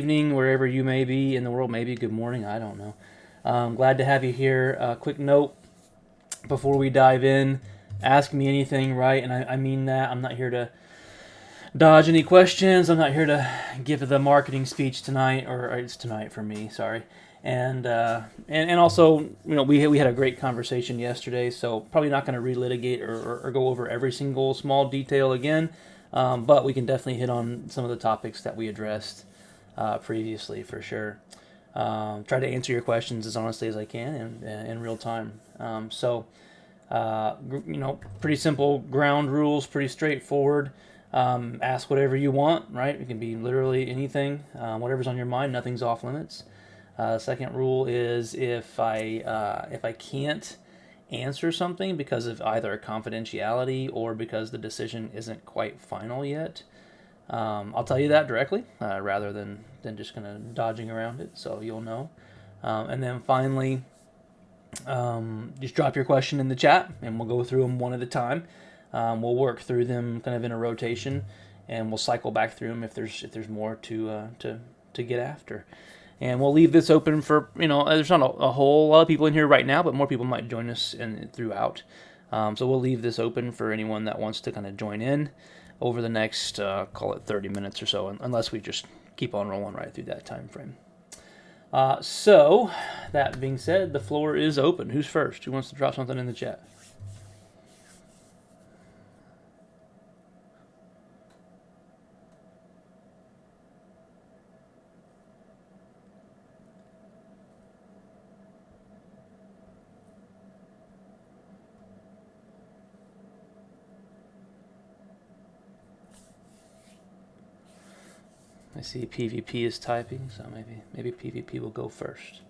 evening, wherever you may be in the world. Maybe good morning. I don't know. Glad to have you here. Quick note before we dive in: ask me anything, right? And I mean that. I'm not here to dodge any questions. I'm not here to give the marketing speech tonight, or it's tonight for me. Sorry. And also, we had a great conversation yesterday, so probably not going to relitigate or go over every single small detail again, but we can definitely hit on some of the topics that we addressed previously for sure. Try to answer your questions as honestly as I can in real time. Pretty simple ground rules, pretty straightforward. Ask whatever you want, right? It can be literally anything, whatever's on your mind. Nothing's off limits. Second rule is if I can't answer something because of either confidentiality or because the decision isn't quite final yet, I'll tell you that directly rather than just kind of dodging around it, so you'll know. And then finally, just drop your question in the chat, and we'll go through them one at a time. We'll work through them kind of in a rotation, and we'll cycle back through them if there's more to get after. And we'll leave this open for, there's not a whole lot of people in here right now, but more people might join us throughout. So we'll leave this open for anyone that wants to kind of join in over the next, call it 30 minutes or so, unless we just keep on rolling right through that time frame. So, that being said, the floor is open. Who's first? Who wants to drop something in the chat? I see PvP is typing, so maybe PvP will go first.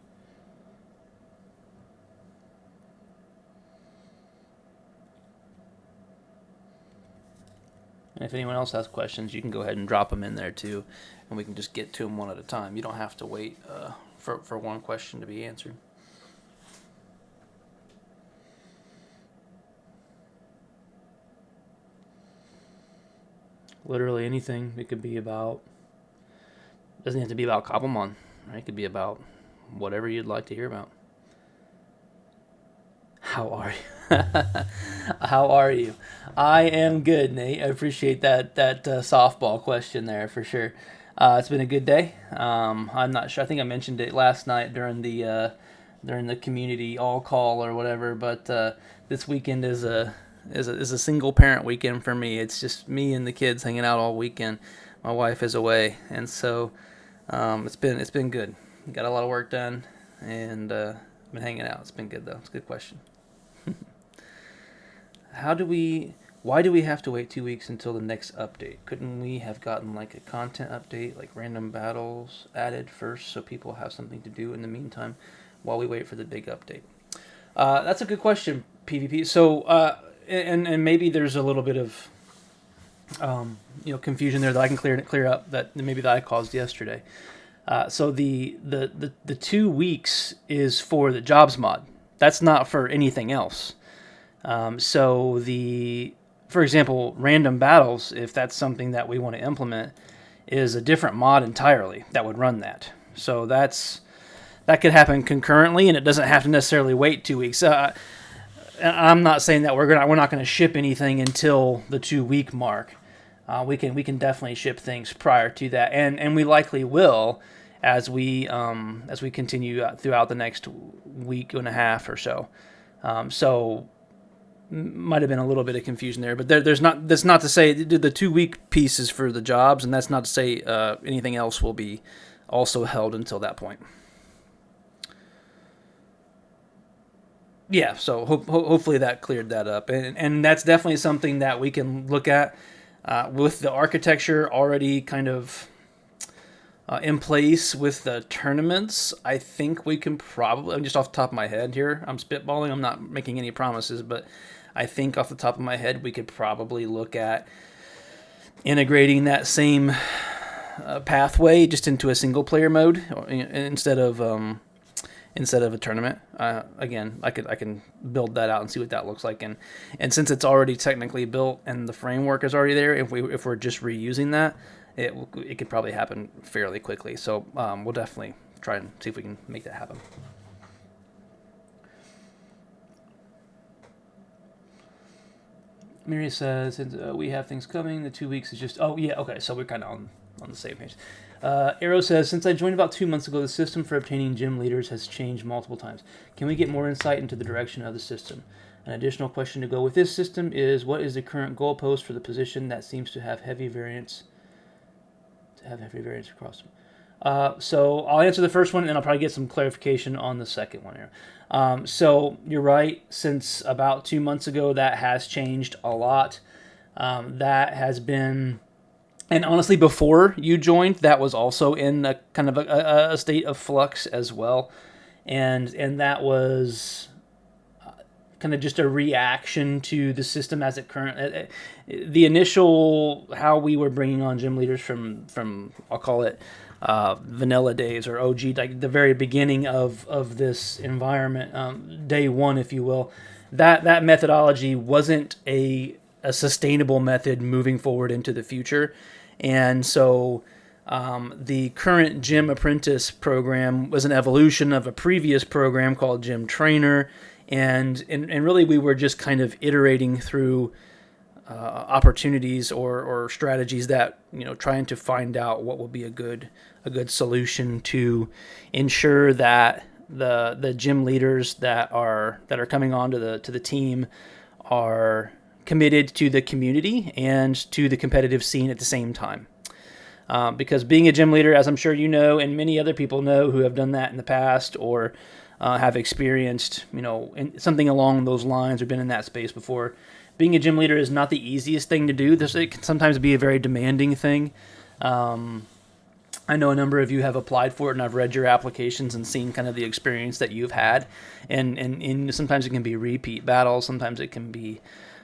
And if anyone else has questions, you can go ahead and drop them in there too, and we can just get to them one at a time. You don't have to wait for one question to be answered. Literally anything. It could be about... doesn't have to be about Cobblemon, right? It could be about whatever you'd like to hear about. How are you? How are you? I am good, Nate. I appreciate that softball question there for sure. It's been a good day. I'm not sure. I think I mentioned it last night during the community all call or whatever. But this weekend is a single parent weekend for me. It's just me and the kids hanging out all weekend. My wife is away, and so it's been good. Got a lot of work done, and been hanging out. It's been good though. It's a good question. Why do we have to wait 2 weeks until the next update? Couldn't we have gotten like a content update, like random battles added first, so people have something to do in the meantime while we wait for the big update? That's a good question, PvP. So and maybe there's a little bit of confusion there that I can clear up that I caused yesterday. So the 2 weeks is for the jobs mod. That's not for anything else. For example, random battles, if that's something that we want to implement, is a different mod entirely that would run that. So that could happen concurrently, and it doesn't have to necessarily wait 2 weeks. I'm not saying that we're not going to ship anything until the 2 week mark. We can definitely ship things prior to that, and we likely will as we continue throughout the next week and a half or so. So might have been a little bit of confusion there, but that's not to say the 2 week piece is for the jobs, and that's not to say anything else will be also held until that point. Yeah, so hopefully that cleared that up, and that's definitely something that we can look at with the architecture already kind of in place with the tournaments. I think we can probably, I'm just off the top of my head here, I'm spitballing, I'm not making any promises, but I think off the top of my head we could probably look at integrating that same pathway just into a single player mode instead of a tournament. Again, I can build that out and see what that looks like, and since it's already technically built and the framework is already there, if we're just reusing that, it could probably happen fairly quickly. So we'll definitely try and see if we can make that happen. Mary says, we have things coming. The 2 weeks is just... Oh, yeah, okay. So we're kind of on the same page. Arrow says, since I joined about 2 months ago, the system for obtaining gym leaders has changed multiple times. Can we get more insight into the direction of the system? An additional question to go with this system is, what is the current goalpost for the position that seems to have heavy variance across them? So I'll answer the first one, and then I'll probably get some clarification on the second one here. So you're right. Since about 2 months ago, that has changed a lot. That has been, and honestly, before you joined, that was also in a kind of a state of flux as well, and that was kind of just a reaction to the system as it current. The initial how we were bringing on gym leaders from I'll call it vanilla days or OG, like the very beginning of this environment, day one, if you will. That methodology wasn't a sustainable method moving forward into the future, and so the current Gym Apprentice program was an evolution of a previous program called Gym Trainer. And really, we were just kind of iterating through opportunities or strategies that, trying to find out what will be a good solution to ensure that the gym leaders that are coming on to the team are committed to the community and to the competitive scene at the same time. Because being a gym leader, as I'm sure you know, and many other people know who have done that in the past or have experienced, something along those lines or been in that space before. Being a gym leader is not the easiest thing to do. It can sometimes be a very demanding thing. I know a number of you have applied for it, and I've read your applications and seen kind of the experience that you've had. And sometimes it can be repeat battles. Sometimes it can be,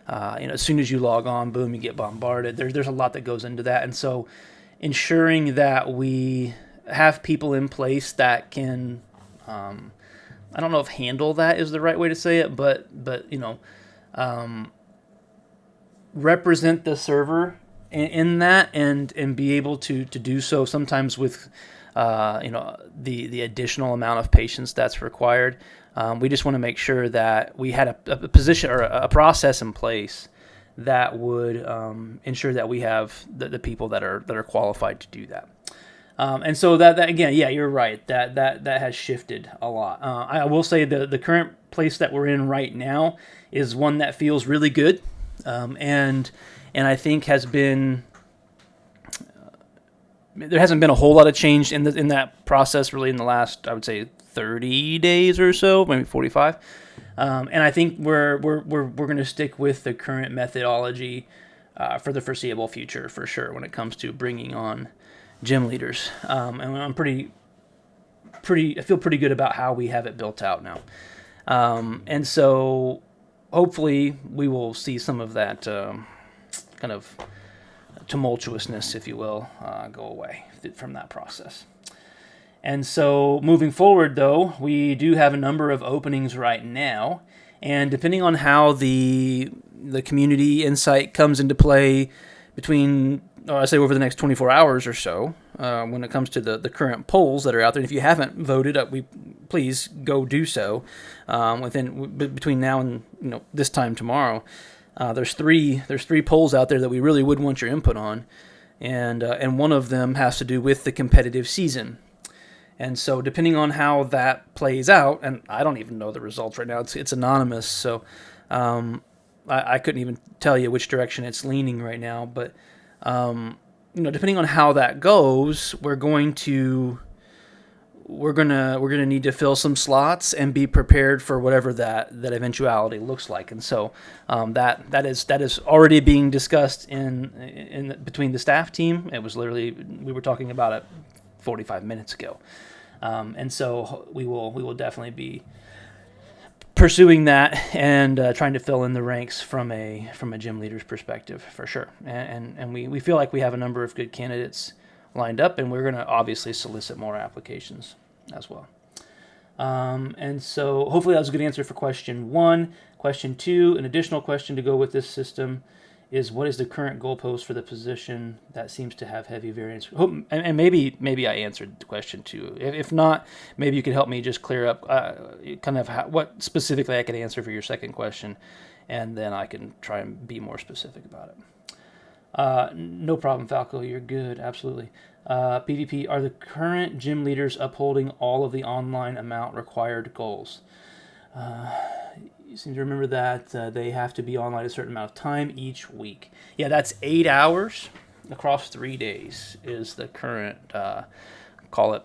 as soon as you log on, boom, you get bombarded. There's a lot that goes into that. And so ensuring that we have people in place that can... I don't know if handle that is the right way to say it, but represent the server in that and be able to do so sometimes with the additional amount of patience that's required. We just want to make sure that we had a position or a process in place that would ensure that we have the people that are qualified to do that. And so that again, yeah, you're right. That has shifted a lot. I will say the current place that we're in right now is one that feels really good, and I think has been. There hasn't been a whole lot of change in that process really in the last, I would say, 30 days or so, maybe 45. And I think we're going to stick with the current methodology for the foreseeable future for sure when it comes to bringing on gym leaders, and I'm I feel pretty good about how we have it built out now, and so hopefully we will see some of that kind of tumultuousness, if you will, go away from that process. And so moving forward, though, we do have a number of openings right now, and depending on how the community insight comes into play between, I say over the next 24 hours or so, when it comes to the current polls that are out there. And if you haven't voted, please go do so between now and this time tomorrow. There's three polls out there that we really would want your input on, and one of them has to do with the competitive season. And so depending on how that plays out, and I don't even know the results right now, it's anonymous, so I couldn't even tell you which direction it's leaning right now, but depending on how that goes, we're gonna need to fill some slots and be prepared for whatever that eventuality looks like. And so that is already being discussed in between the staff team. It was literally, we were talking about it 45 minutes ago, and so we will definitely be pursuing that and trying to fill in the ranks from a gym leader's perspective for sure. And we feel like we have a number of good candidates lined up, and we're going to obviously solicit more applications as well. And so hopefully that was a good answer for question 1. Question 2, an additional question to go with this system is what is the current goalpost for the position that seems to have heavy variance? And maybe I answered the question too. If not, maybe you could help me just clear up kind of what specifically I could answer for your second question, and then I can try and be more specific about it. No problem, Falco. You're good. Absolutely. PvP, are the current gym leaders upholding all of the online amount required goals? You seem to remember that they have to be online a certain amount of time each week. Yeah, that's 8 hours across 3 days is the current, call it,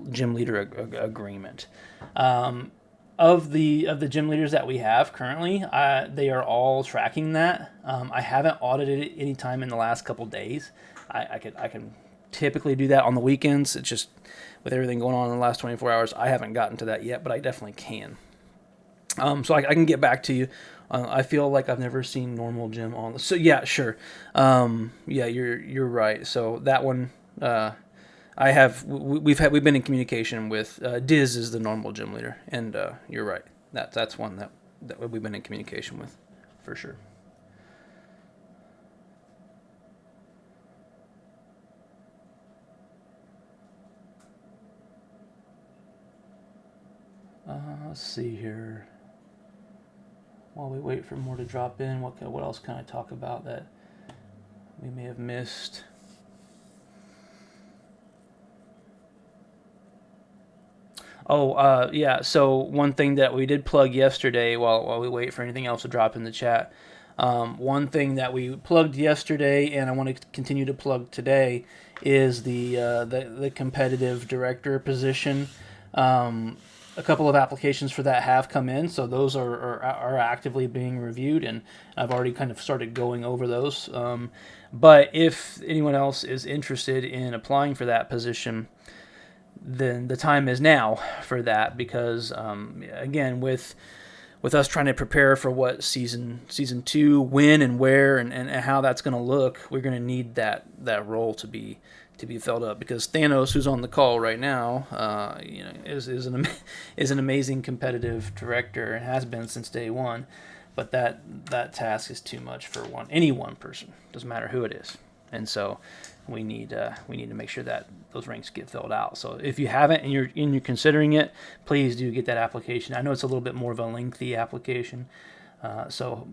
gym leader agreement. Of the gym leaders that we have currently, they are all tracking that. I haven't audited it any time in the last couple days. I can typically do that on the weekends. It's just with everything going on in the last 24 hours, I haven't gotten to that yet, but I definitely can. So I can get back to you. I feel like I've never seen normal gym on. So yeah, sure. Yeah, you're right. So that one, we've been in communication with Diz is the normal gym leader, and you're right. That's one that we've been in communication with, for sure. Let's see here. While we wait for more to drop in, what else can I talk about that we may have missed? Oh, yeah. So one thing that we did plug yesterday, while we wait for anything else to drop in the chat, one thing that we plugged yesterday, and I want to continue to plug today, is the competitive director position. A couple of applications for that have come in, so those are actively being reviewed, and I've already kind of started going over those. But if anyone else is interested in applying for that position, then the time is now for that, because again, with us trying to prepare for what season 2, when and where and how that's going to look, we're going to need that role to be filled up, because Thanos, who's on the call right now, is an amazing competitive director and has been since day one, but that task is too much for any one person. Doesn't matter who it is, and so we need to make sure that those ranks get filled out. So if you haven't and you're considering it, please do get that application. I know it's a little bit more of a lengthy application, so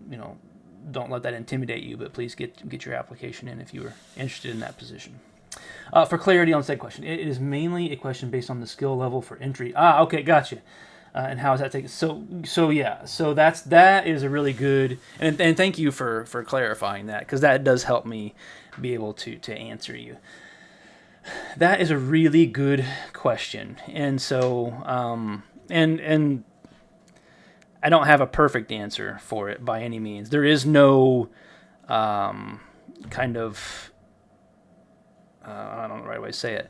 don't let that intimidate you, but please get your application in if you are interested in that position. For clarity on said question, it is mainly a question based on the skill level for entry. Okay, gotcha. And how is that taken? So yeah, so that is a really good, and thank you for clarifying that, because that does help me be able to answer you. That is a really good question, and so and I don't have a perfect answer for it by any means. There is no kind of I don't know the right way to say it.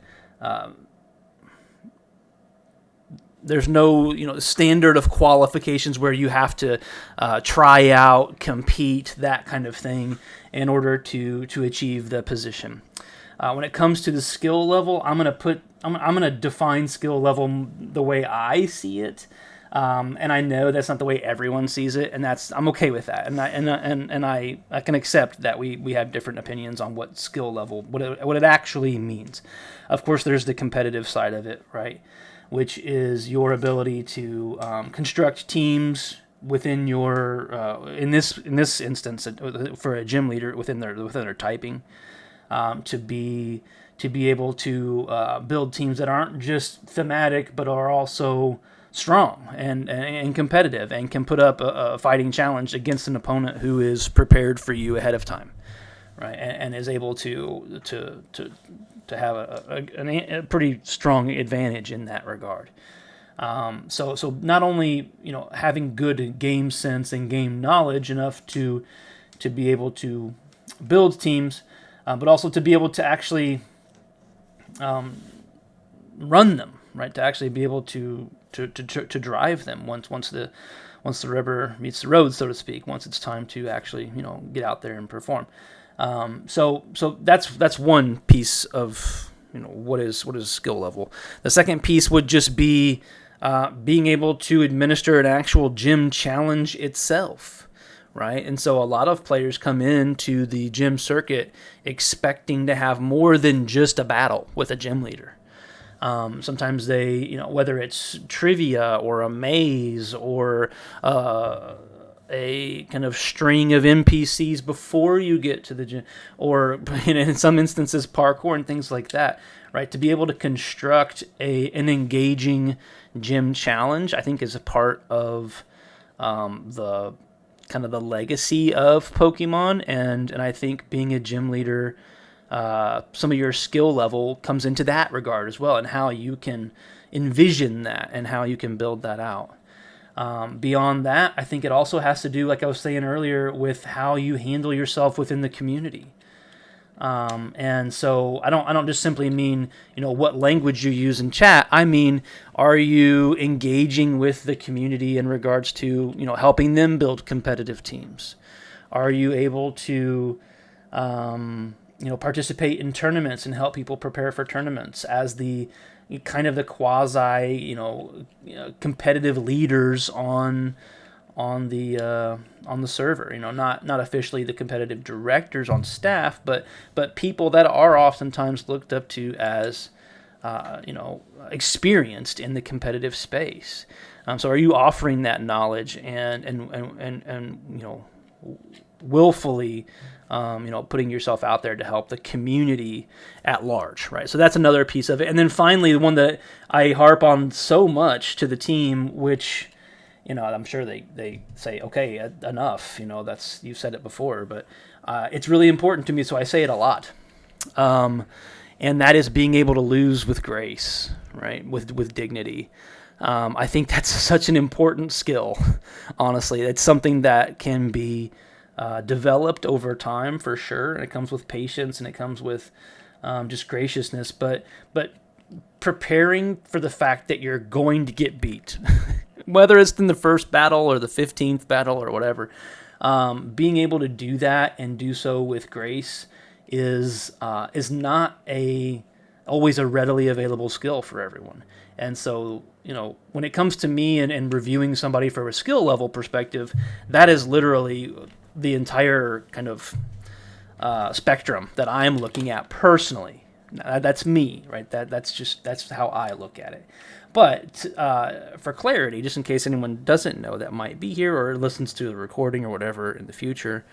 There's no standard of qualifications where you have to try out, compete, that kind of thing in order to achieve the position. When it comes to the skill level, I'm gonna define skill level the way I see it. And I know that's not the way everyone sees it, and I'm okay with that. And I can accept that we have different opinions on what skill level, what it actually means. Of course, there's the competitive side of it, right? Which is your ability to construct teams within your in this instance for a gym leader within their typing, to be able to build teams that aren't just thematic but are also strong and competitive, and can put up a fighting challenge against an opponent who is prepared for you ahead of time, right? And is able to have a pretty strong advantage in that regard. So not only having good game sense and game knowledge enough to be able to build teams, but also to be able to actually run them, right? To actually be able to drive them once the rubber meets the road, so to speak. Once it's time to actually get out there and perform. So that's one piece of what is skill level. The second piece would just be being able to administer an actual gym challenge itself, right? And so a lot of players come into the gym circuit expecting to have more than just a battle with a gym leader. Sometimes they, whether it's trivia or a maze or a kind of string of NPCs before you get to the gym, or in some instances parkour and things like that, right? To be able to construct an engaging gym challenge, I think, is a part of the kind of the legacy of Pokemon, and I think being a gym leader, some of your skill level comes into that regard as well, and how you can envision that and how you can build that out. Beyond that, I think it also has to do, like I was saying earlier, with how you handle yourself within the community. And so I don't just simply mean, what language you use in chat. I mean, are you engaging with the community in regards to, helping them build competitive teams? Are you able to, participate in tournaments and help people prepare for tournaments as the kind of the quasi, competitive leaders on the server, not officially the competitive directors on staff, but people that are oftentimes looked up to as, experienced in the competitive space. So are you offering that knowledge and willfully, putting yourself out there to help the community at large, right? So that's another piece of it. And then finally, the one that I harp on so much to the team, which, I'm sure they say, okay, enough, you've said it before, but it's really important to me, so I say it a lot. And that is being able to lose with grace, right? With dignity. I think that's such an important skill, honestly. It's something that can be developed over time for sure, and it comes with patience and it comes with just graciousness, but preparing for the fact that you're going to get beat, whether it's in the first battle or the 15th battle or whatever, being able to do that and do so with grace is not always a readily available skill for everyone. And so, when it comes to me and reviewing somebody from a skill level perspective, that is literally the entire kind of spectrum that I'm looking at personally. That's me, right? That's how I look at it. But for clarity, just in case anyone doesn't know that might be here or listens to the recording or whatever in the future,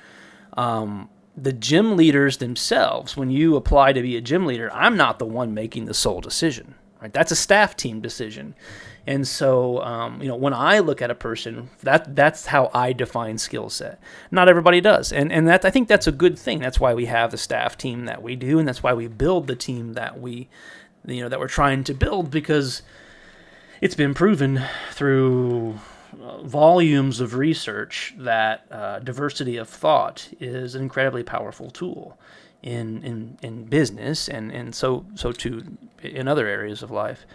the gym leaders themselves, when you apply to be a gym leader, I'm not the one making the sole decision, right? That's a staff team decision. And so, when I look at a person, that's how I define skill set. Not everybody does. And I think that's a good thing. That's why we have the staff team that we do, and that's why we build the team that that we're trying to build, because it's been proven through volumes of research that diversity of thought is an incredibly powerful tool in business and so too in other areas of life.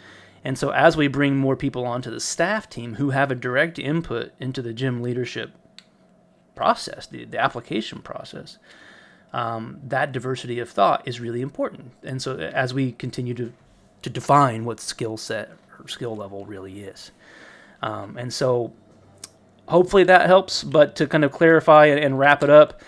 And so as we bring more people onto the staff team who have a direct input into the gym leadership process, the application process, that diversity of thought is really important. And so as we continue to define what skill set or skill level really is. And so hopefully that helps, but to kind of clarify and wrap it up,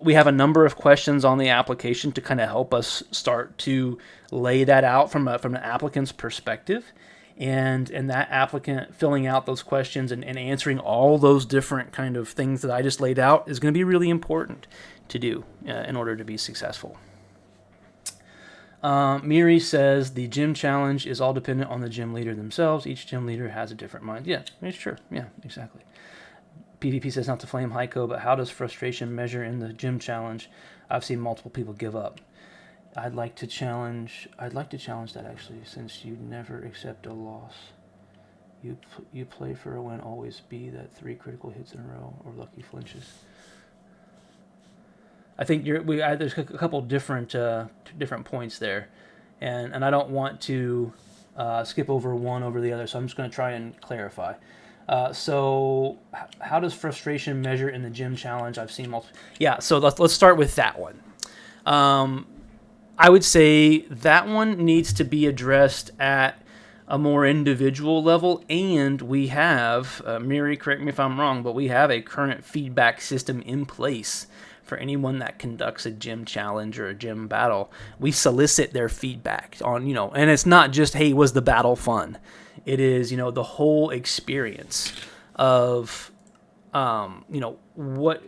we have a number of questions on the application to kind of help us start to lay that out from an applicant's perspective, and that applicant filling out those questions and answering all those different kind of things that I just laid out is going to be really important to do in order to be successful. Miri says the gym challenge is all dependent on the gym leader themselves. Each gym leader has a different mind. Yeah, it's true. Yeah, exactly. PvP says not to flame Heiko, but how does frustration measure in the gym challenge? I've seen multiple people give up. I'd like to challenge that actually, since you never accept a loss. You play for a win, always be that 3 critical hits in a row or lucky flinches. I think there's a couple different points there, and I don't want to skip over one over the other, so I'm just going to try and clarify. So how does frustration measure in the gym challenge? I've seen multiple. Yeah, so let's start with that one. I would say that one needs to be addressed at a more individual level, and we have, Miri, correct me if I'm wrong, but we have a current feedback system in place for anyone that conducts a gym challenge or a gym battle. We solicit their feedback on, and it's not just, hey, was the battle fun? It is, the whole experience of, what,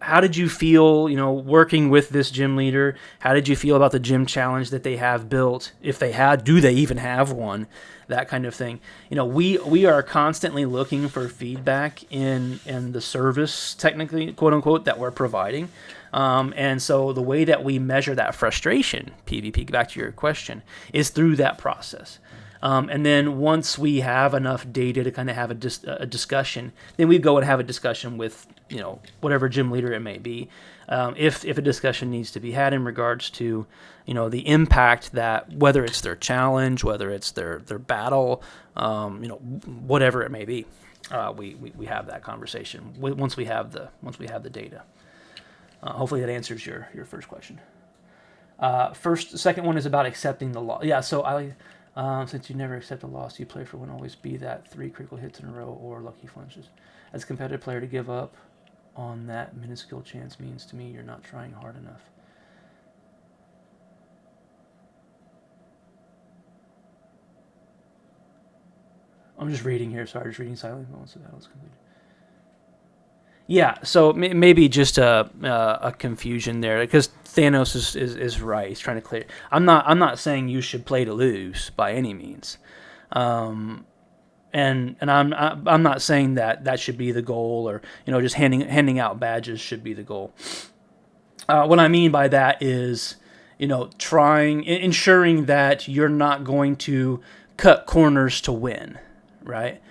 how did you feel, working with this gym leader? How did you feel about the gym challenge that they have built? If they had, do they even have one? That kind of thing. We are constantly looking for feedback in the service, technically, quote unquote, that we're providing. And so the way that we measure that frustration, PvP, back to your question, is through that process. And then once we have enough data to kind of have a discussion, then we go and have a discussion with, whatever gym leader it may be. If a discussion needs to be had in regards to, the impact that, whether it's their challenge, whether it's their battle, whatever it may be, we have that conversation once we have the data. Hopefully that answers your first question. Second one is about accepting the loss. Yeah, so since you never accept a loss, you play for win always, be that 3 critical hits in a row or lucky flinches. As a competitive player, to give up on that minuscule chance means to me you're not trying hard enough. I'm just reading here. Sorry, just reading silently once the battle is completed. Yeah, so maybe just a confusion there, because Thanos is right. He's trying to clear. I'm not saying you should play to lose by any means, and I'm not saying that should be the goal, or just handing out badges should be the goal. What I mean by that is, ensuring that you're not going to cut corners to win, right?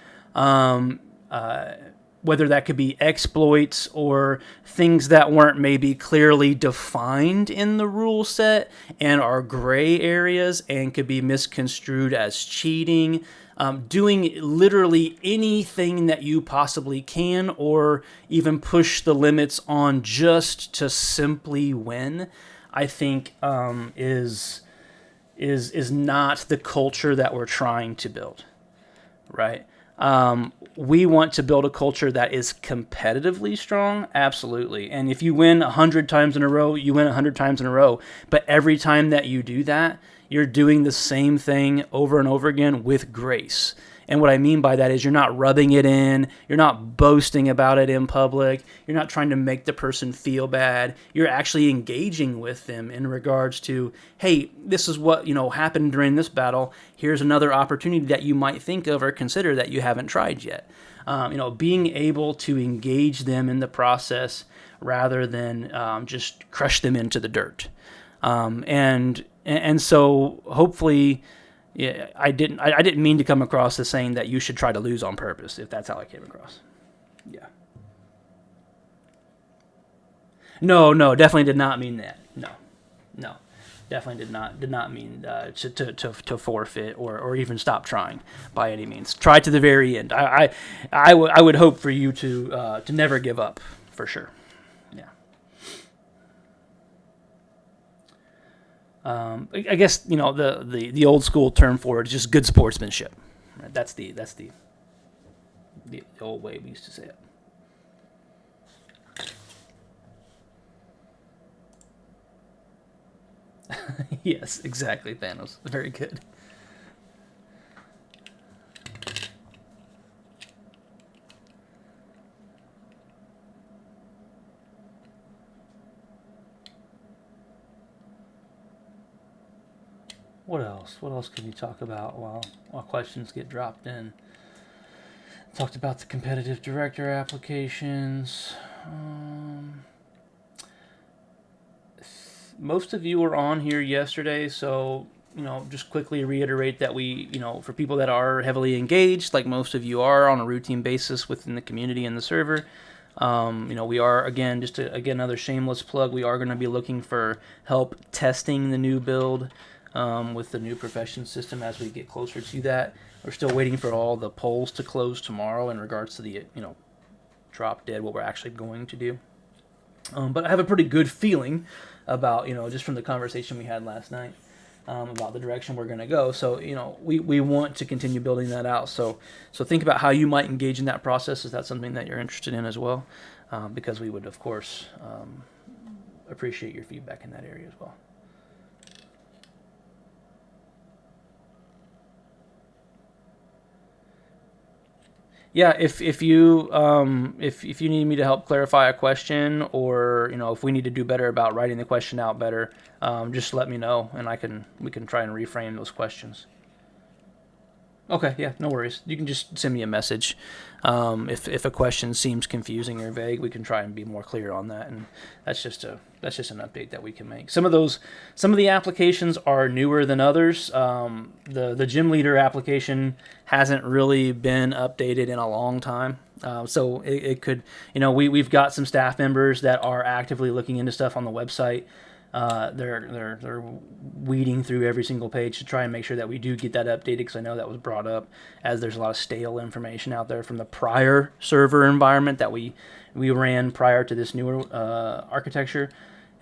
Whether that could be exploits or things that weren't maybe clearly defined in the rule set and are gray areas and could be misconstrued as cheating, doing literally anything that you possibly can, or even push the limits on just to simply win, I think is not the culture that we're trying to build, right? We want to build a culture that is competitively strong, absolutely. And if you win 100 times in a row, you win 100 times in a row. But every time that you do that, you're doing the same thing over and over again with grace. And what I mean by that is you're not rubbing it in, you're not boasting about it in public, you're not trying to make the person feel bad, you're actually engaging with them in regards to, hey, this is what, happened during this battle, here's another opportunity that you might think of or consider that you haven't tried yet. Being able to engage them in the process rather than just crush them into the dirt. And so hopefully, yeah, I didn't mean to come across as saying that you should try to lose on purpose, if that's how I came across. Yeah. No, definitely did not mean that. No, definitely did not mean to forfeit or even stop trying by any means. Try to the very end. I would hope for you to never give up, for sure. Yeah. I guess the old school term for it is just good sportsmanship. Right? That's the old way we used to say it. Yes, exactly, Thanos. Very good. What else? What else can you talk about while questions get dropped in? Talked about the competitive director applications. Most of you were on here yesterday, so just quickly reiterate that we, for people that are heavily engaged, like most of you are on a routine basis within the community and the server, we are, again, just to, again, another shameless plug, we are going to be looking for help testing the new build with the new profession system as we get closer to that. We're still waiting for all the polls to close tomorrow in regards to the, drop dead, what we're actually going to do. But I have a pretty good feeling about, just from the conversation we had last night, about the direction we're going to go. So, we want to continue building that out. So think about how you might engage in that process. Is that something that you're interested in as well? Because we would, of course, appreciate your feedback in that area as well. Yeah, if you if you need me to help clarify a question, or if we need to do better about writing the question out better, just let me know, and we can try and reframe those questions. Okay, yeah, no worries. You can just send me a message. If a question seems confusing or vague, we can try and be more clear on that, and that's just an update that we can make. Some of the applications are newer than others. The Gym Leader application hasn't really been updated in a long time. So it could, we've got some staff members that are actively looking into stuff on the website. They're weeding through every single page to try and make sure that we do get that updated, because I know that was brought up, as there's a lot of stale information out there from the prior server environment that we ran prior to this newer architecture.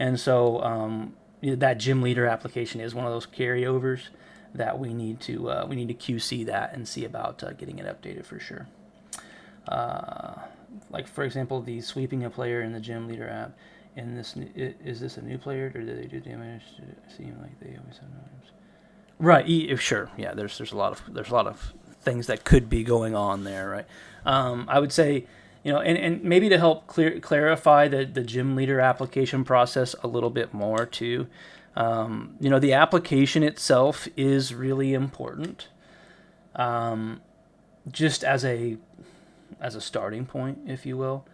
And so that Gym Leader application is one of those carryovers that we need to QC that and see about getting it updated for sure. Like, for example, the sweeping a player in the Gym Leader app. Is this a new player, or do they do damage? It seem like they always have names. Right. Sure. Yeah. There's a lot of things that could be going on there. Right. I would say, and maybe to help clarify the Gym Leader application process a little bit more too. The application itself is really important. Just as a starting point, if you will.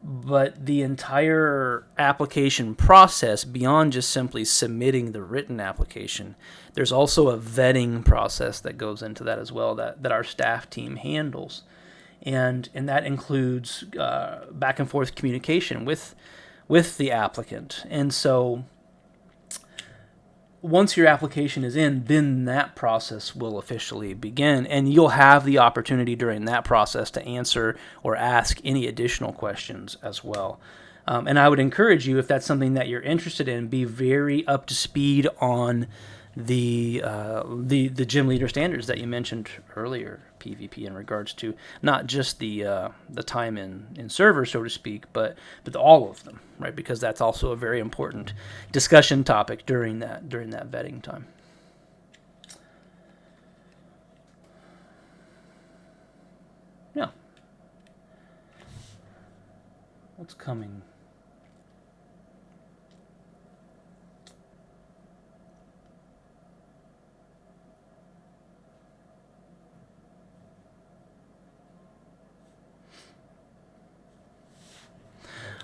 But the entire application process, beyond just simply submitting the written application, there's also a vetting process that goes into that as well, that our staff team handles. And that includes back and forth communication with the applicant. And so once your application is in, then that process will officially begin, and you'll have the opportunity during that process to answer or ask any additional questions as well. And I would encourage you, if that's something that you're interested in, be very up to speed on the Gym Leader standards that you mentioned earlier, PvP, in regards to not just the time in server, so to speak, but all of them, right? Because that's also a very important discussion topic during that vetting time. Yeah. What's coming?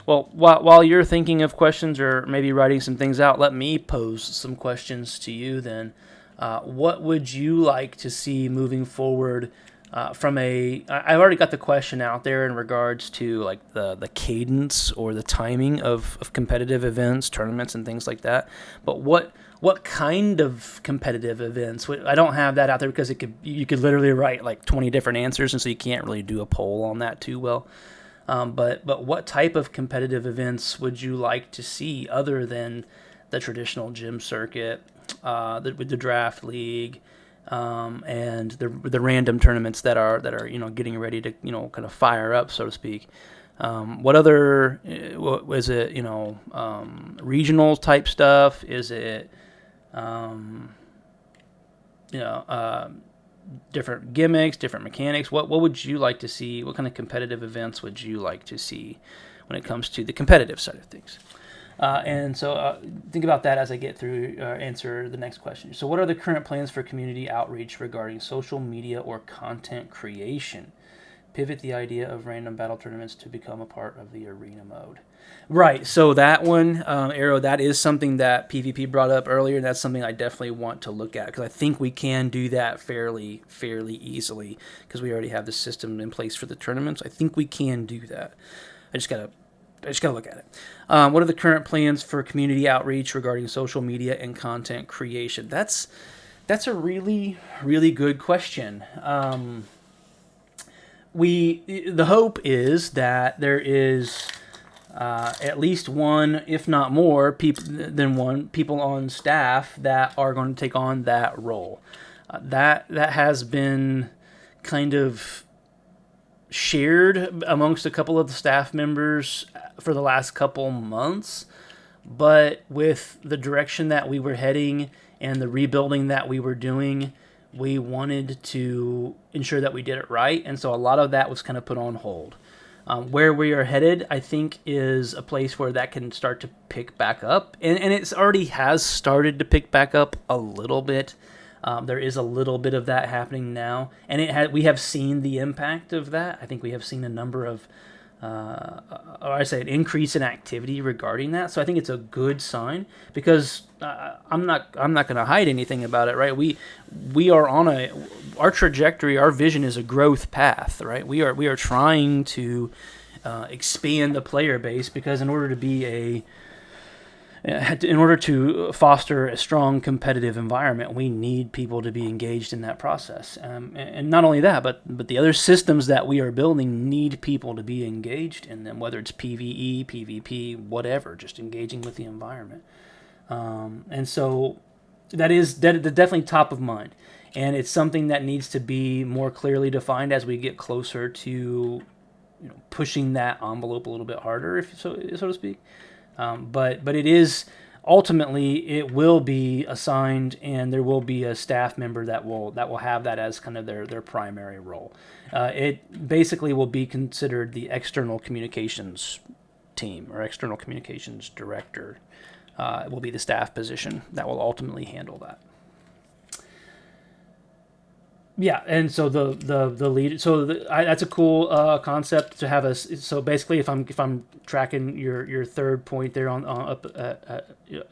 Well, while you're thinking of questions or maybe writing some things out, let me pose some questions to you then. What would you like to see moving forward I've already got the question out there in regards to like the cadence or the timing of competitive events, tournaments, and things like that. But what kind of competitive events? I don't have that out there because you could literally write like 20 different answers, and so you can't really do a poll on that too well. But what type of competitive events would you like to see other than the traditional gym circuit, with the draft league, and the random tournaments that are getting ready to kind of fire up, so to speak? What other is it? Regional type stuff? Is it different gimmicks, different mechanics? What would you like to see? What kind of competitive events would you like to see when it comes to the competitive side of things? And so think about that as I get through answer the next question. So what are the current plans for community outreach regarding social media or content creation? Pivot the idea of random battle tournaments to become a part of the arena mode. Right, so that one, Arrow, that is something that PvP brought up earlier, and that's something I definitely want to look at, because I think we can do that fairly easily, because we already have the system in place for the tournaments. I think we can do that. I just gotta look at it. What are the current plans for community outreach regarding social media and content creation? That's a really, really good question. The hope is that there is at least one, if not more, people on staff that are going to take on that role. That has been kind of shared amongst a couple of the staff members for the last couple months, but with the direction that we were heading and the rebuilding that we were doing, we wanted to ensure that we did it right, and so a lot of that was kind of put on hold. Where we are headed, I think, is a place where that can start to pick back up, and it already has started to pick back up a little bit. There is a little bit of that happening now, and we have seen the impact of that. I think we have seen a number of, an increase in activity regarding that. So I think it's a good sign because I'm not going to hide anything about it, right? We are on our trajectory, our vision is a growth path, right? We are trying to expand the player base because in order to foster a strong competitive environment, we need people to be engaged in that process. And not only that, but the other systems that we are building need people to be engaged in them, whether it's PvE, PvP, whatever, just engaging with the environment. And so that's definitely top of mind. And it's something that needs to be more clearly defined as we get closer to pushing that envelope a little bit harder, if so to speak. But it is ultimately it will be assigned, and there will be a staff member that will have that as kind of their primary role. It basically will be considered the external communications team or external communications director. It will be the staff position that will ultimately handle that. Yeah, and so the lead. So that's a cool concept to have us. So basically, if I'm tracking your third point there on up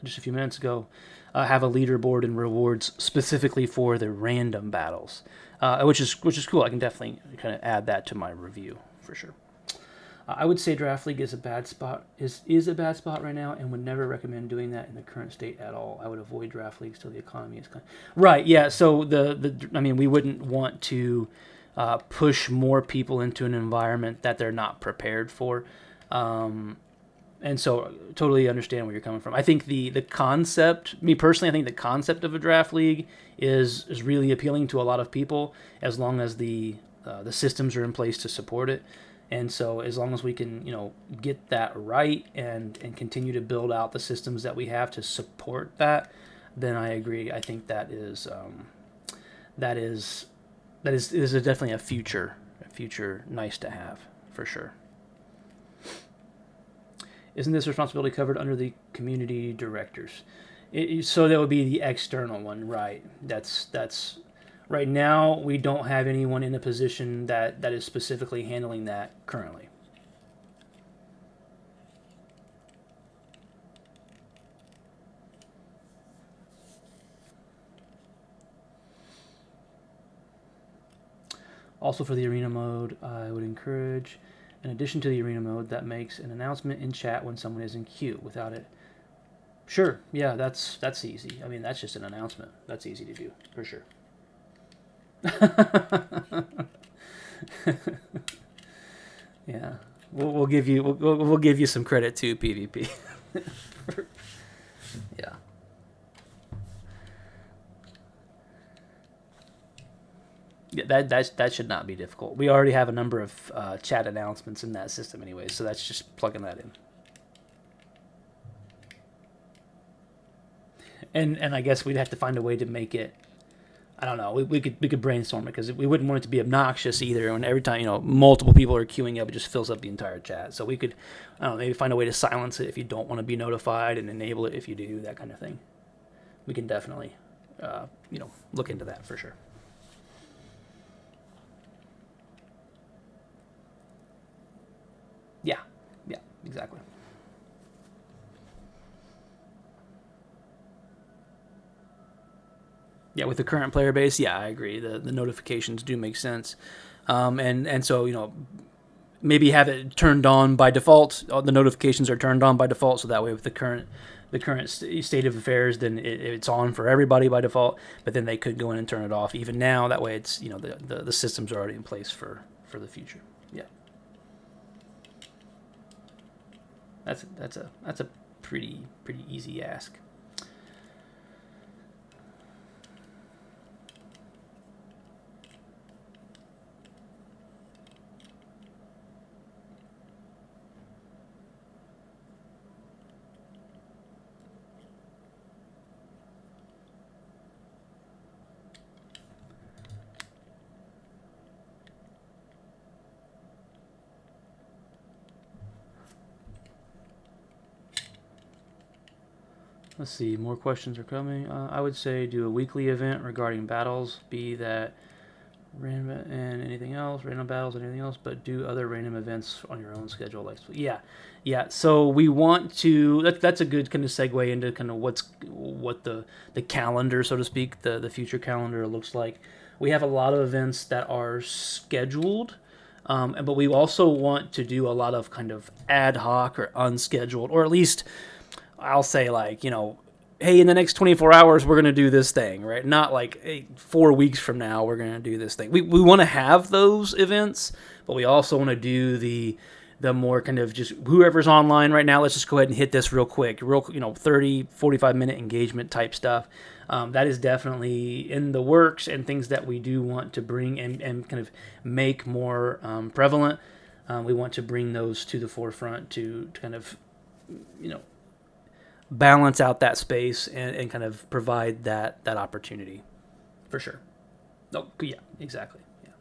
just a few minutes ago, have a leaderboard and rewards specifically for the random battles, which is cool. I can definitely kind of add that to my review for sure. I would say Draft League is a bad spot is a bad spot right now, and would never recommend doing that in the current state at all. I would avoid Draft Leagues till the economy is kind of... Right. Yeah. So we wouldn't want to push more people into an environment that they're not prepared for, and so totally understand where you're coming from. I think the concept, me personally, I think the concept of a Draft League is really appealing to a lot of people as long as the systems are in place to support it. And so as long as we can, get that right and continue to build out the systems that we have to support that, then I agree. I think that is definitely a future nice to have for sure. Isn't this responsibility covered under the community directors? So that would be the external one, right? That's right now, we don't have anyone in a position that is specifically handling that currently. Also for the arena mode, I would encourage, in addition to the arena mode, that makes an announcement in chat when someone is in queue without it. Sure, yeah, that's easy. I mean, that's just an announcement. That's easy to do, for sure. Yeah, we'll give you some credit too, PvP. Yeah. Yeah, that should not be difficult. We already have a number of chat announcements in that system anyway, so that's just plugging that in. And I guess we'd have to find a way to make it. I don't know. We could brainstorm it because we wouldn't want it to be obnoxious either. When every time multiple people are queuing up, it just fills up the entire chat. So we could, I don't know, maybe find a way to silence it if you don't want to be notified, and enable it if you do, that kind of thing. We can definitely, look into that for sure. Yeah, exactly. Yeah, with the current player base, yeah, I agree. The notifications do make sense, and so maybe have it turned on by default. All the notifications are turned on by default, so that way with the current state of affairs, then it's on for everybody by default. But then they could go in and turn it off even now. That way, it's the systems are already in place for the future. Yeah. That's a pretty easy ask. Let's see, more questions are coming. I would say do a weekly event regarding battles, be that random and anything else, random battles and anything else, but do other random events on your own schedule. Like, yeah. So we want to. That's a good kind of segue into kind of what the calendar, so to speak, the future calendar looks like. We have a lot of events that are scheduled. But we also want to do a lot of kind of ad hoc or unscheduled, or at least I'll say like, hey, in the next 24 hours, we're going to do this thing, right? Not like, hey, 4 weeks from now, we're going to do this thing. We want to have those events, but we also want to do the more kind of just whoever's online right now, let's just go ahead and hit this real quick, 30, 45-minute engagement type stuff. That is definitely in the works and things that we do want to bring and kind of make more prevalent. We want to bring those to the forefront to kind of, balance out that space and kind of provide that opportunity for sure. Oh, yeah, exactly. Yeah.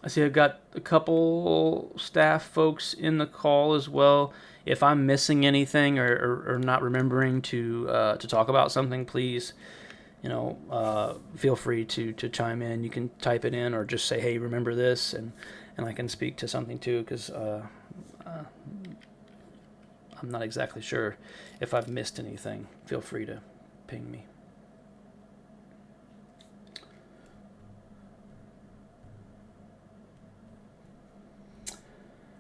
I see I've got a couple staff folks in the call as well. If I'm missing anything or not remembering to talk about something, please, feel free to chime in. You can type it in or just say, hey, remember this, and I can speak to something too, because I'm not exactly sure if I've missed anything. Feel free to ping me.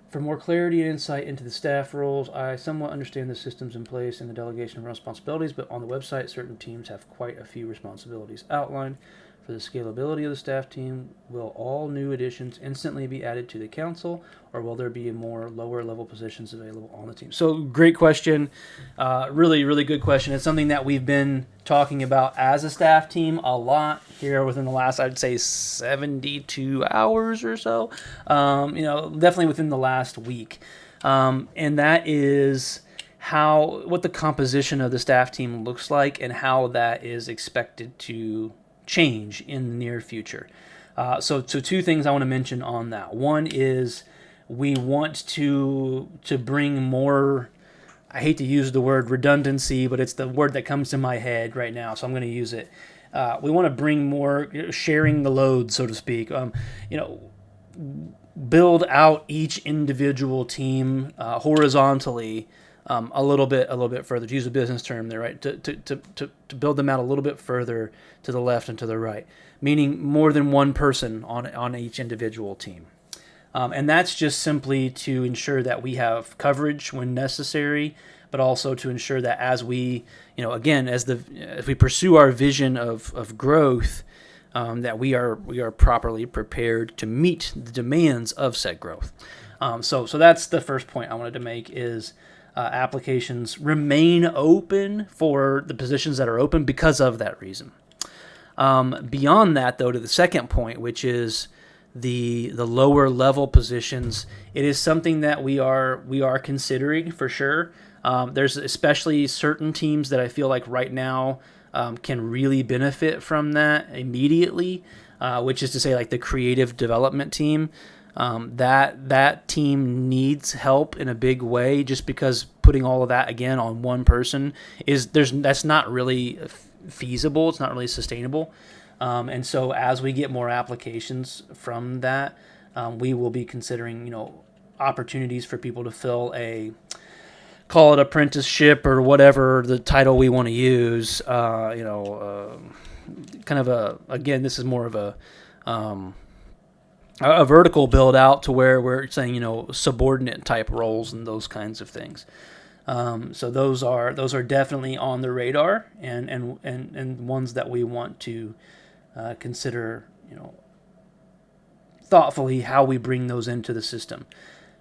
For more clarity and insight into the staff roles, I somewhat understand the systems in place and the delegation of responsibilities, but on the website, certain teams have quite a few responsibilities outlined. For the scalability of the staff team, will all new additions instantly be added to the council, or will there be more lower level positions available on the team? So, great question. Really, really good question. It's something that we've been talking about as a staff team a lot here within the last, I'd say, 72 hours or so. Definitely within the last week. And that is what the composition of the staff team looks like and how that is expected to change in the near future. So two things I want to mention on that. One is we want to bring more. I hate to use the word redundancy, but it's the word that comes to my head right now, so I'm going to use it. We want to bring more sharing the load, so to speak. Build out each individual team horizontally a little bit further. To use a business term there, right? To build them out a little bit further to the left and to the right, meaning more than one person on each individual team. And that's just simply to ensure that we have coverage when necessary, but also to ensure that as we, as we pursue our vision of growth, that we are properly prepared to meet the demands of said growth. So that's the first point I wanted to make is applications remain open for the positions that are open because of that reason. Beyond that, though, to the second point, which is the lower level positions, it is something that we are considering for sure. There's especially certain teams that I feel like right now can really benefit from that immediately, which is to say like the creative development team. That team needs help in a big way, just because putting all of that again on one person that's not really feasible. It's not really sustainable. And so as we get more applications from that, we will be considering, opportunities for people to fill call it apprenticeship or whatever the title we want to use. Kind of again, this is more of a a vertical build out to where we're saying, subordinate type roles and those kinds of things. So those are definitely on the radar, and ones that we want to consider, thoughtfully how we bring those into the system.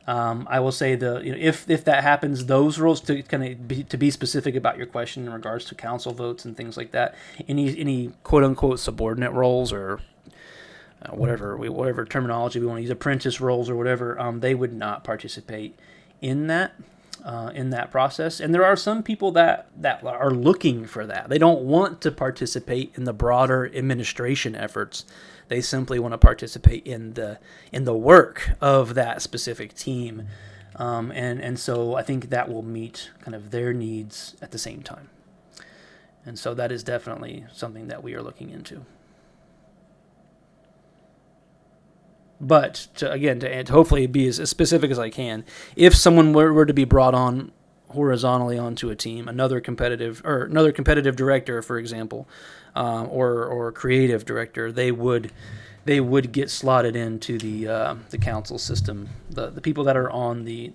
I will say if that happens, those rules to be specific about your question in regards to council votes and things like that. Any quote unquote subordinate roles or whatever terminology we want to use, apprentice roles or whatever, they would not participate in that process. And there are some people that are looking for that. They don't want to participate in the broader administration efforts. They simply want to participate in the work of that specific team, and so I think that will meet kind of their needs at the same time. And so that is definitely something that we are looking into. But to hopefully be as specific as I can, if someone were to be brought on horizontally onto a team, another competitive director, for example, or creative director, they would get slotted into the council system. The people that are on the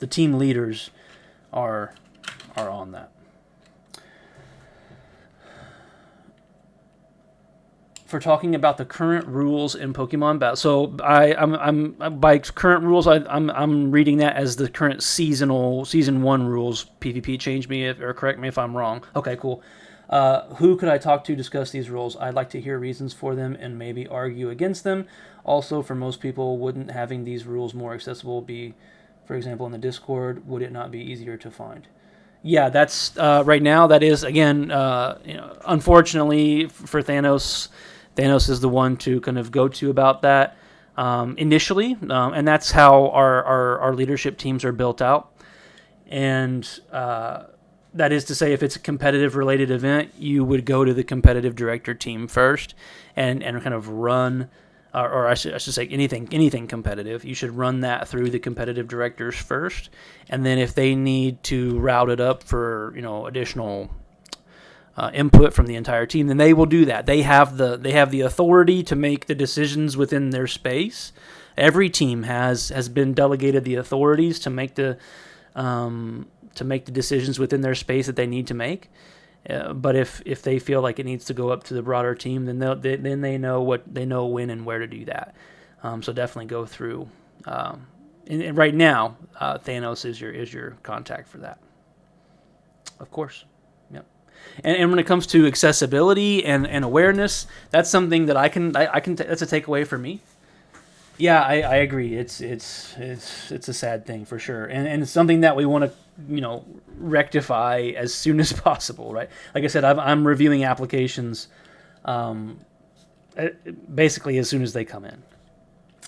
team leaders are on that. For talking about the current rules in Pokemon Battle. So I'm by current rules, I'm reading that as the current season 1 rules. PvP, change me or correct me if I'm wrong. Okay, cool. Who could I talk to discuss these rules? I'd like to hear reasons for them and maybe argue against them. Also, for most people, wouldn't having these rules more accessible be, for example, in the Discord? Would it not be easier to find? Yeah, that's right now. That is again, unfortunately for Thanos. Thanos is the one to kind of go to about that initially, and that's how our leadership teams are built out. And that is to say, if it's a competitive related event, you would go to the competitive director team first and kind of run, or I should say anything competitive. You should run that through the competitive directors first, and then if they need to route it up for additional input from the entire team, then they will do that. They have the authority to make the decisions within their space. Every team has been delegated the authorities to make the decisions within their space that they need to make. But if they feel like it needs to go up to the broader team, then they know when and where to do that. So definitely go through. And right now, Thanos is your contact for that. Of course. And when it comes to accessibility and awareness, that's something that I can that's a takeaway for me. Yeah, I agree. It's a sad thing for sure, and it's something that we want to rectify as soon as possible, right? Like I said, I'm reviewing applications, basically as soon as they come in,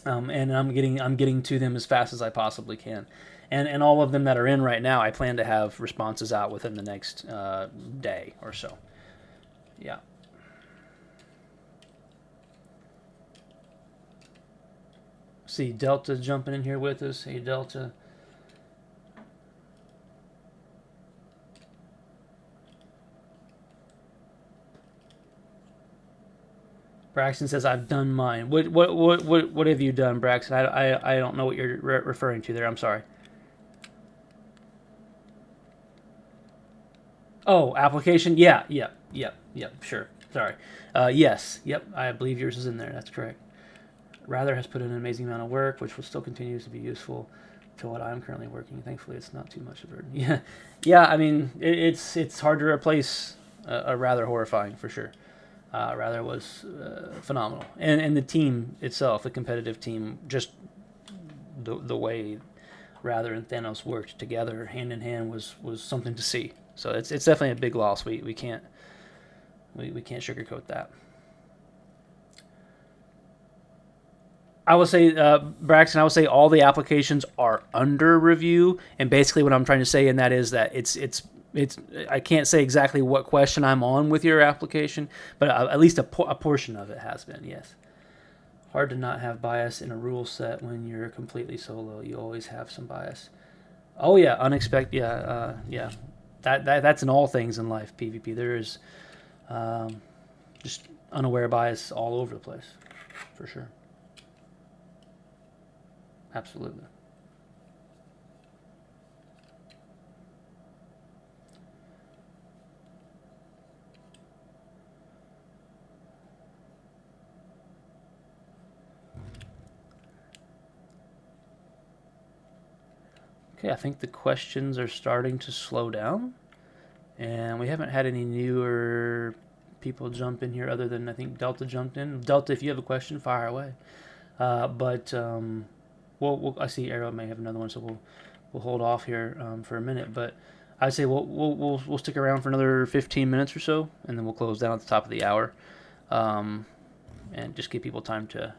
and I'm getting to them as fast as I possibly can. And all of them that are in right now, I plan to have responses out within the next day or so. Yeah. See, Delta jumping in here with us. Hey, Delta. Braxton says, "I've done mine." What have you done, Braxton? I don't know what you're referring to there. I'm sorry. Oh, application? Yeah, sure. Sorry. Yes, yep, I believe yours is in there. That's correct. Rather has put in an amazing amount of work, which will still continues to be useful to what I'm currently working. Thankfully, it's not too much of a burden. Yeah. I mean, it's hard to replace a Rather. Horrifying for sure. Rather was phenomenal, and the team itself, the competitive team, just the way Rather and Thanos worked together hand in hand was something to see. So it's definitely a big loss. We can't sugarcoat that. I would say, Braxton, I would say all the applications are under review, and basically what I'm trying to say in that is that it's I can't say exactly what question I'm on with your application, but at least a portion of it has been, yes. Hard to not have bias in a rule set when you're completely solo. You always have some bias. Oh yeah, unexpected. Yeah. That's in all things in life. PvP. There is just unaware bias all over the place, for sure. Absolutely. Okay, I think the questions are starting to slow down, and we haven't had any newer people jump in here other than I think Delta jumped in. Delta, if you have a question, fire away. But I see Arrow may have another one, so we'll hold off here for a minute. But I'd say we'll stick around for another 15 minutes or so, and then we'll close down at the top of the hour, and just give people time to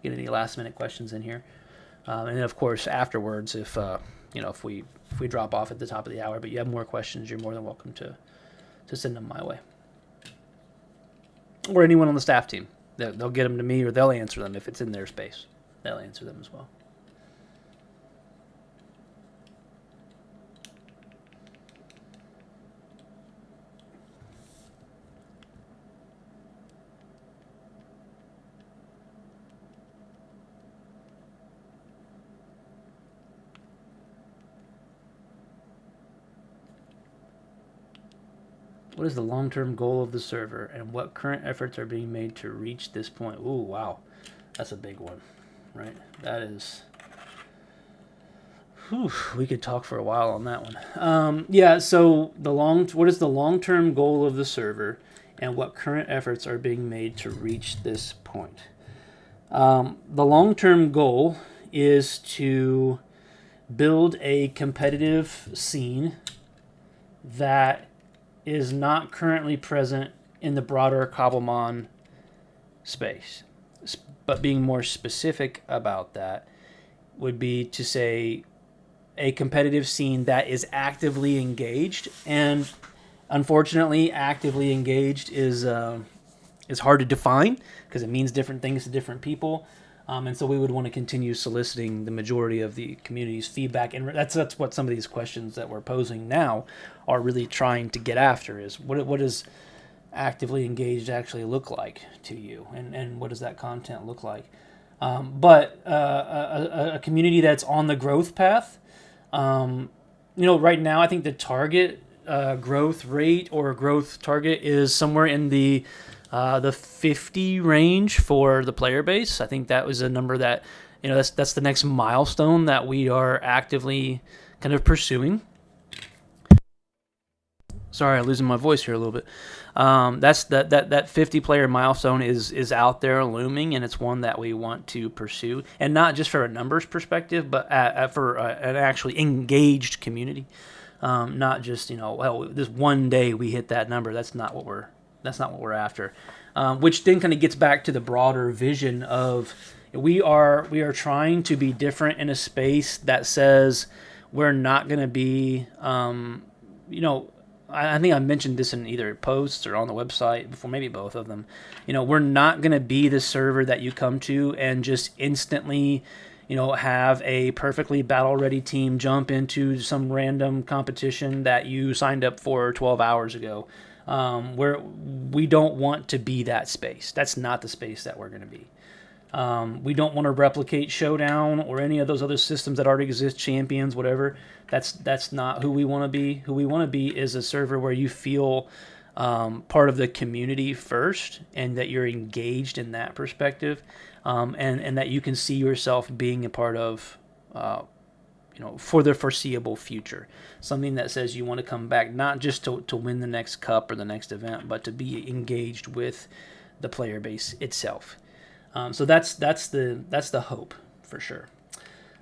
get any last minute questions in here. And then of course afterwards, if if we drop off at the top of the hour, but you have more questions, you're more than welcome to send them my way, or anyone on the staff team. They'll get them to me, or they'll answer them if it's in their space. They'll answer them as well. What is the long-term goal of the server, and what current efforts are being made to reach this point? Ooh, wow. That's a big one, right? That is... Whew, we could talk for a while on that one. Yeah, so what is the long-term goal of the server, and what current efforts are being made to reach this point? The long-term goal is to build a competitive scene that is not currently present in the broader Cobblemon space. But being more specific about that would be to say a competitive scene that is actively engaged. And unfortunately, actively engaged is hard to define because it means different things to different people. And so we would want to continue soliciting the majority of the community's feedback. And that's what some of these questions that we're posing now are really trying to get after, is what does actively engaged actually look like to you? And what does that content look like? But a community that's on the growth path, right now I think the target growth rate or growth target is somewhere in the 50 range for the player base. I think that was a number that, that's the next milestone that we are actively kind of pursuing. Sorry, I'm losing my voice here a little bit. That's that 50 player milestone is out there looming, and it's one that we want to pursue, and not just for a numbers perspective, but for an actually engaged community. Not just this one day we hit that number. That's not what we're after. Which then kind of gets back to the broader vision of we are trying to be different in a space that says we're not going to be, I think I mentioned this in either posts or on the website before, maybe both of them. We're not going to be the server that you come to and just instantly, have a perfectly battle-ready team jump into some random competition that you signed up for 12 hours ago. We don't want to be that space. That's not the space that we're going to be. We don't want to replicate Showdown or any of those other systems that already exist, Champions, whatever. That's not who we want to be. Who we want to be is a server where you feel part of the community first, and that you're engaged in that perspective, and that you can see yourself being a part of, for the foreseeable future. Something that says you want to come back, not just to win the next cup or the next event, but to be engaged with the player base itself. So that's the hope for sure.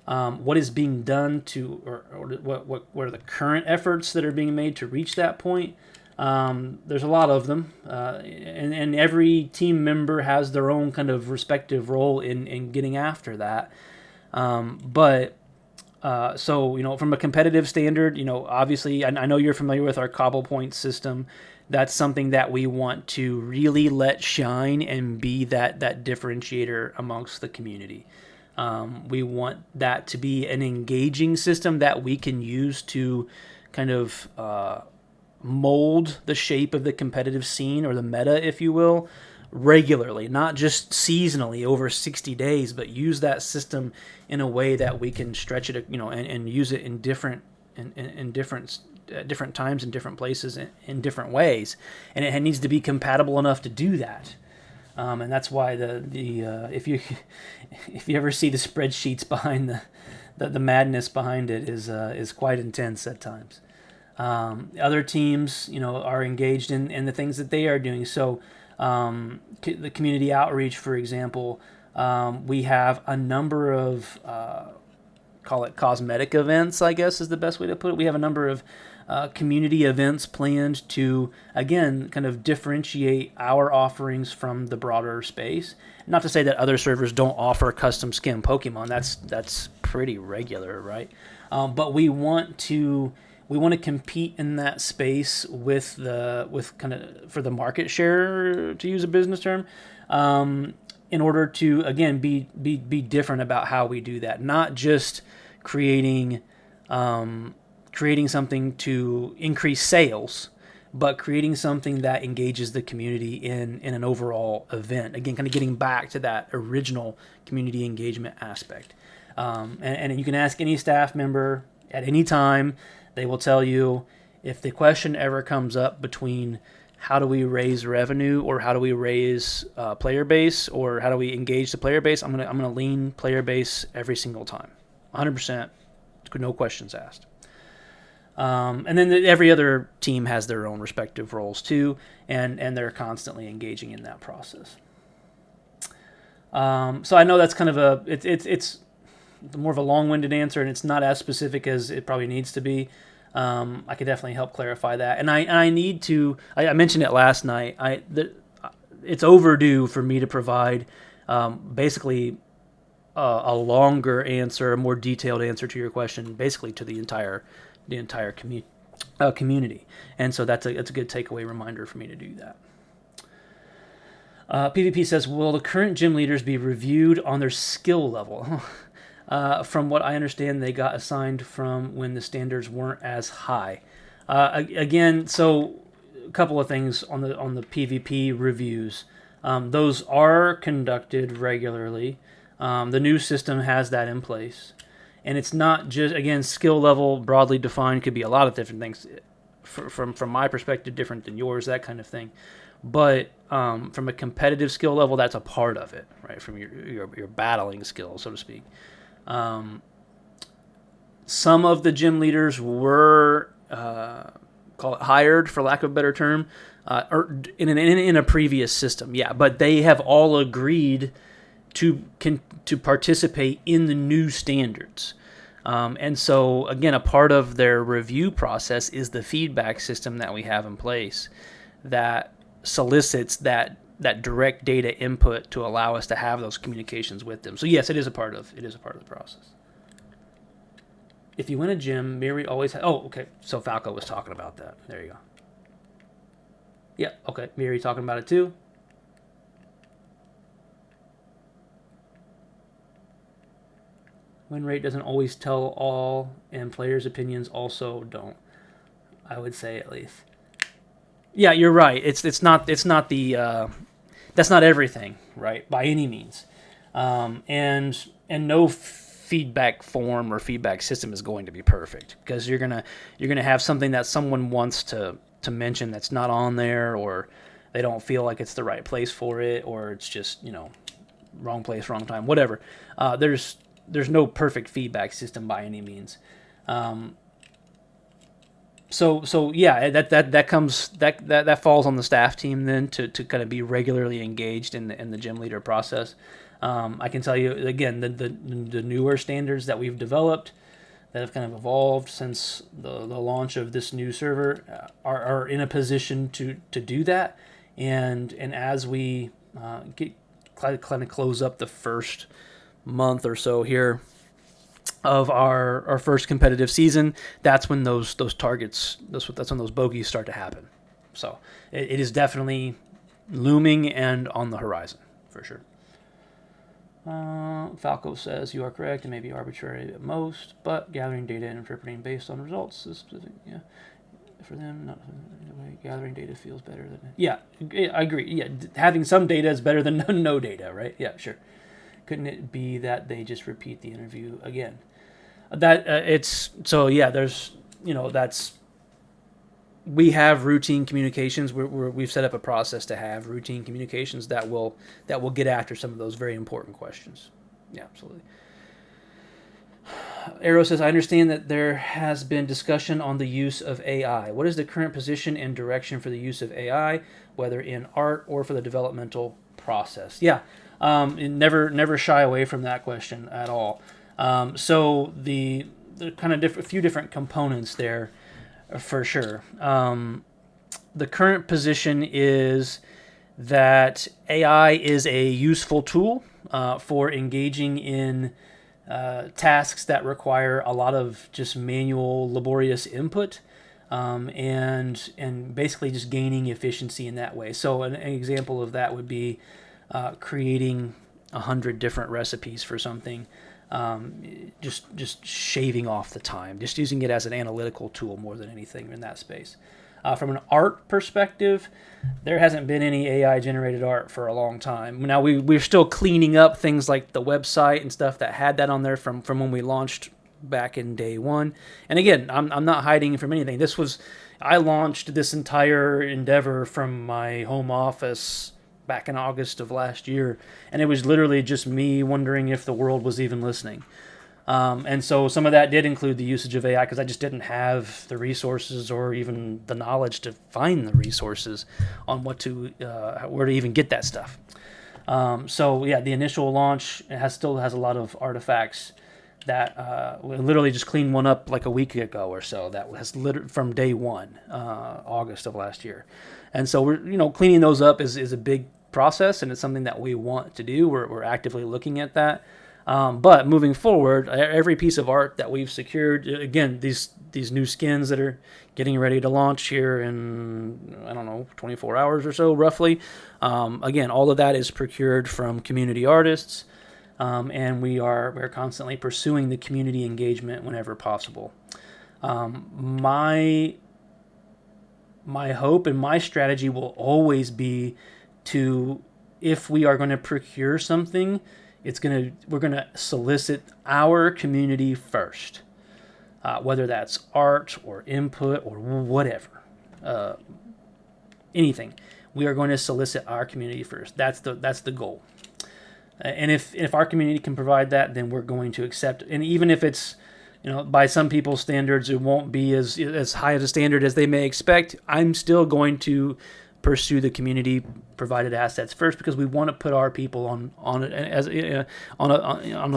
What is being done to, or what are the current efforts that are being made to reach that point? There's a lot of them, and every team member has their own kind of respective role in getting after that. So, from a competitive standard, obviously, I know you're familiar with our Cobble Point system. That's something that we want to really let shine and be that differentiator amongst the community. We want that to be an engaging system that we can use to kind of mold the shape of the competitive scene, or the meta, if you will, regularly, not just seasonally over 60 days, but use that system in a way that we can stretch it, and use it in different times and different places in different ways, and it needs to be compatible enough to do that. And that's why if you ever see the spreadsheets behind the madness behind it is quite intense at times. Other teams, are engaged in the things that they are doing. So the community outreach, for example, we have a number of call it cosmetic events, I guess is the best way to put it. We have a number of community events planned to, again, kind of differentiate our offerings from the broader space. Not to say that other servers don't offer custom skin Pokemon. That's pretty regular, right? But we want to compete in that space with kind of for the market share, to use a business term, in order to, again, be different about how we do that. Not just creating something to increase sales, but creating something that engages the community in an overall event. Again, kind of getting back to that original community engagement aspect. And you can ask any staff member at any time. They will tell you, if the question ever comes up between how do we raise revenue or how do we raise player base or how do we engage the player base, I'm gonna lean player base every single time, 100%, no questions asked. And then every other team has their own respective roles too, and they're constantly engaging in that process. So I know that's kind of it's more of a long-winded answer, and it's not as specific as it probably needs to be. I could definitely help clarify that, and I need to. I mentioned it last night. It's overdue for me to provide basically a longer answer, a more detailed answer to your question, basically to the entire community, and so that's a good takeaway reminder for me to do that. PvP says, will the current gym leaders be reviewed on their skill level? From what I understand, they got assigned from when the standards weren't as high. Again, so a couple of things on the PvP reviews. Those are conducted regularly. The new system has that in place. And it's not just, again, skill level broadly defined could be a lot of different things. From my perspective, different than yours, that kind of thing. But from a competitive skill level, that's a part of it, right? From your battling skill, so to speak. Some of the gym leaders were call it hired, for lack of a better term, or in a previous system, yeah. But they have all agreed to participate in the new standards. And so, again, a part of their review process is the feedback system that we have in place that solicits that direct data input to allow us to have those communications with them. So yes, it is a part of the process. If you win a gym, Miri always oh, okay. So Falco was talking about that. There you go. Yeah, okay. Miri talking about it too. Win rate doesn't always tell all, and players' opinions also don't. I would say, at least. Yeah, you're right. It's not the that's not everything, right? By any means, and no feedback form or feedback system is going to be perfect, because you're gonna have something that someone wants to mention that's not on there, or they don't feel like it's the right place for it, or it's just wrong place, wrong time, whatever. There's no perfect feedback system by any means. So yeah, that falls on the staff team then to kind of be regularly engaged in the gym leader process. I can tell you again, the newer standards that we've developed that have kind of evolved since the launch of this new server are in a position to do that, and as we get kind of close up the first month or so here of our first competitive season, that's when those targets, that's when those bogeys start to happen. So it is definitely looming and on the horizon for sure. Falco says you are correct. It may be arbitrary at most, but gathering data and interpreting based on results is specific. Yeah. for them, not gathering data feels better than. Yeah, I agree. Yeah, having some data is better than no data, right? Yeah, sure. Couldn't it be that they just repeat the interview again? That it's so yeah. There's that's we have routine communications. We've set up a process to have routine communications that will get after some of those very important questions. Yeah, absolutely. Arrow says, I understand that there has been discussion on the use of AI. What is the current position and direction for the use of AI, whether in art or for the developmental process? Yeah, never shy away from that question at all. So the kind of a few different components there, for sure. The current position is that AI is a useful tool for engaging in tasks that require a lot of just manual, laborious input, and basically just gaining efficiency in that way. So an example of that would be creating 100 different recipes for something, just shaving off the time, just using it as an analytical tool more than anything in that space. From an art perspective, there hasn't been any AI-generated art for a long time. Now, we're still cleaning up things like the website and stuff that had that on there from when we launched back in day one. And again, I'm not hiding from anything. I launched this entire endeavor from my home office back in August of last year, and it was literally just me wondering if the world was even listening. And so some of that did include the usage of AI because I just didn't have the resources or even the knowledge to find the resources on where to even get that stuff. So yeah, the initial launch still has a lot of artifacts that we literally just cleaned one up like a week ago or so. That was from day one, August of last year, and so we're cleaning those up is a big process, and it's something that we want to do. We're actively looking at that. But moving forward, every piece of art that we've secured, again, these new skins that are getting ready to launch here in, 24 hours or so, roughly. Again, all of that is procured from community artists, and we're constantly pursuing the community engagement whenever possible. My hope and my strategy will always be to, if we are going to procure something, we're gonna solicit our community first, whether that's art or input or whatever, anything. We are going to solicit our community first. That's the goal. And if our community can provide that, then we're going to accept. And even if it's, by some people's standards, it won't be as high of a standard as they may expect. I'm still going to pursue the community provided assets first because we want to put our people on a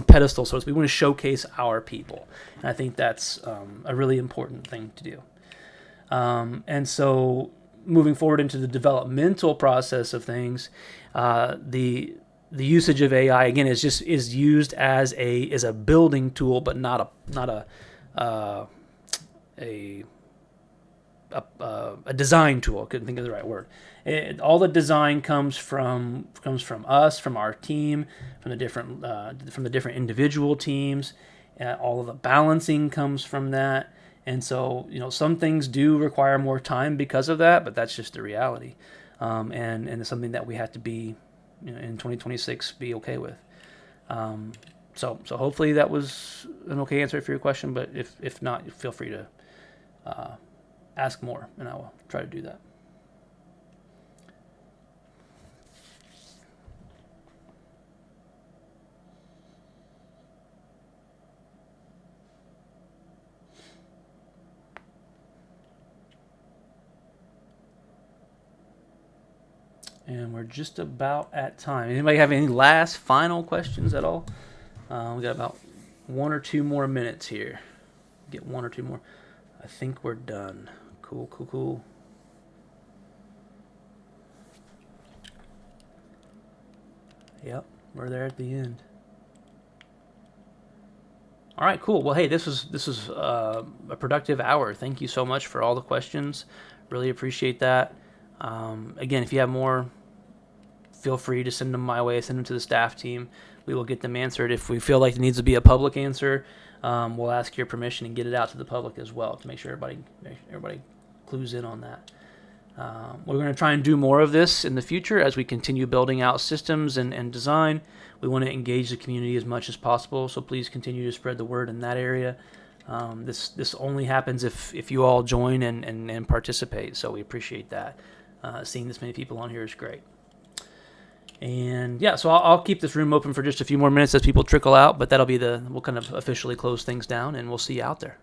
pedestal, so we want to showcase our people, and I think that's a really important thing to do. And so moving forward into the developmental process of things, the usage of AI again is used as a building tool, but not a design tool. I couldn't think of the right word. All the design comes from us, from our team, from the different individual teams. All of the balancing comes from that, and so some things do require more time because of that, but that's just the reality, and it's something that we have to be in 2026 be okay with. So hopefully that was an okay answer for your question, but if not, feel free to ask more, and I will try to do that. And we're just about at time. Anybody have any last final questions at all? We got about 1 or 2 more minutes here. Get 1 or 2 more. I think we're done. Cool. Yep, we're there at the end. All right, cool. Well, hey, this was a productive hour. Thank you so much for all the questions. Really appreciate that. Again, if you have more, feel free to send them my way. Send them to the staff team. We will get them answered. If we feel like it needs to be a public answer, we'll ask your permission and get it out to the public as well to make sure everybody clues in on that. We're going to try and do more of this in the future as we continue building out systems and design. We want to engage the community as much as possible, so please continue to spread the word in that area. This only happens if you all join and participate, so we appreciate that. Seeing this many people on here is great. And yeah, so I'll keep this room open for just a few more minutes as people trickle out, but we'll kind of officially close things down, and we'll see you out there.